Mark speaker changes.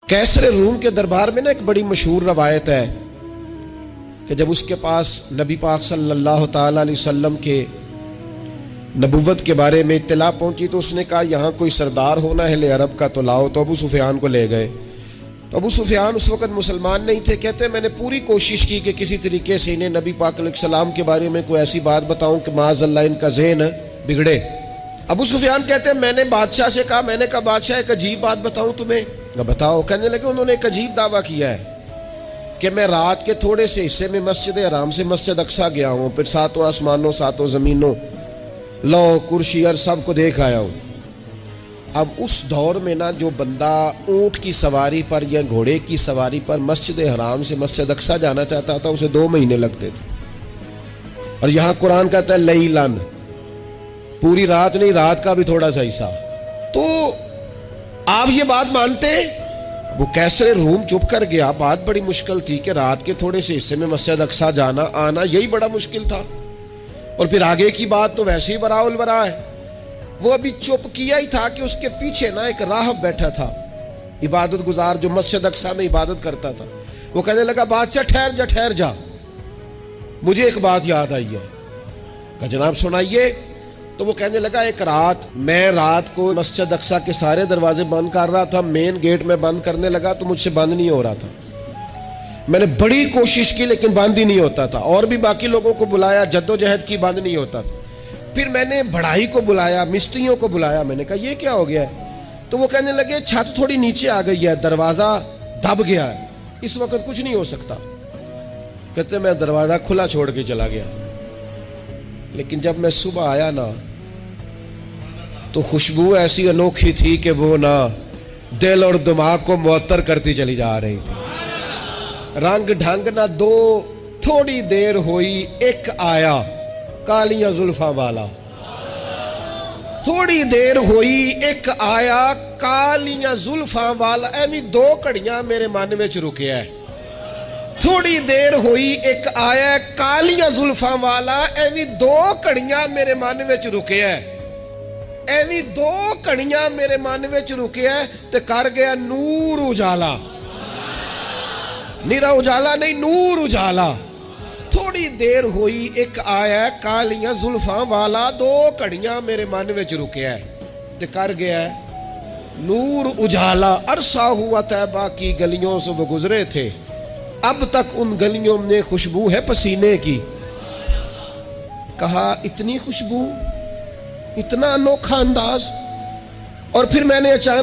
Speaker 1: कैसर room के दरबार में ना एक बड़ी मशहूर रवायत है कि जब उसके पास नबी पाक सल्लल्लाहु ताला अलैहि वसल्लम के नबुव्वत के बारे में इत्तला पहुंची तो उसने कहा यहाँ कोई सरदार होना है ले अरब का तो लाओ। तो अबू सुफियान को ले गए। तो अबू सुफियान उस वक़्त मुसलमान नहीं थे। कहते मैंने पूरी कोशिश की कि किसी तरीके से इन्हें नबी पाक अलैहिस्सलाम के बारे में कोई ऐसी बात बताऊं कि माज़अल्लाह इनका ज़हन बिगड़े। अबू सुफियान कहते हैं मैंने बादशाह से कहा, मैंने कहा बादशाह एक अजीब बात बताऊं तुम्हें। बताओ। कहने लगे उन्होंने एक अजीब दावा किया है कि मैं रात के थोड़े से हिस्से में मस्जिद हराम से मस्जिद अक्सा गया हूँ, फिर सातों आसमानों सातों ज़मीनों लौ कुर्सी और सबको देख आया हूँ। अब उस दौर में ना जो बंदा ऊँट की सवारी पर या घोड़े की सवारी पर मस्जिद हराम से मस्जिद अक्सा जाना चाहता था उसे 2 महीने लगते थे। और यहाँ कुरान कहता है लैलन, पूरी रात नहीं, रात का भी थोड़ा सा हिस्सा। तो आप ये बात मानते? वो कैसर रूम चुप कर गया। बात बड़ी मुश्किल थी कि रात के थोड़े से हिस्से में मस्जिद अक्सा जाना आना, यही बड़ा मुश्किल था। और फिर आगे की बात तो वैसे ही बराउल बरा है। वो अभी चुप किया ही था कि उसके पीछे ना एक राहब बैठा था, इबादत गुजार, जो मस्जिद अक्सा में इबादत करता था। वो कहने लगा बादशाह ठहर जा, मुझे एक बात याद आई है। कहा जनाब सुनाइए। तो वो कहने लगा एक रात मैं रात को मस्जिद अक्सा के सारे दरवाजे बंद कर रहा था, मेन गेट में बंद करने लगा तो मुझसे बंद नहीं हो रहा था। मैंने बड़ी कोशिश की लेकिन बंद ही नहीं होता था। और भी बाकी लोगों को बुलाया, जद्दोजहद की, बंद नहीं होता था। फिर मैंने बढ़ाई को बुलाया, मिस्त्रियों को बुलाया। मैंने कहा ये क्या हो गया है? तो वो कहने लगे छत थोड़ी नीचे आ गई है, दरवाजा दब गया है, इस वक्त कुछ नहीं हो सकता। कहते मैं दरवाजा खुला छोड़ के चला गया। लेकिन जब मैं सुबह आया ना तो खुशबू ऐसी अनोखी थी कि वो ना दिल और दिमाग को मुअत्तर करती चली जा रही थी। रंग ढंग ना दो, थोड़ी देर हुई एक आया कालियां जुल्फा वाला। थोड़ी देर हुई एक आया कालियां जुल्फा वाला। एवी 2 घड़ियां मेरे मन में रुके है। थोड़ी देर हुई एक आया कालियां जुल्फा वाला। एवी 2 घड़ियां मेरे मन में रुके है। एवी 2 घड़ियां मेरे मन में रुके है ते कर गया नूर उजाला। निरा उजाला नहीं, नूर उजाला। थोड़ी देर हुई एक आया कालियां जुल्फां वाला। 2 घड़ियां मेरे मन में रुके है ते कर गया नूर उजाला। अरसा हुआ तैबा की गलियों से वो गुजरे थे, अब तक उन गलियों में खुशबू है पसीने की। कहा इतनी खुशबू, इतना अनोखा अंदाज। और फिर मैंने अचानक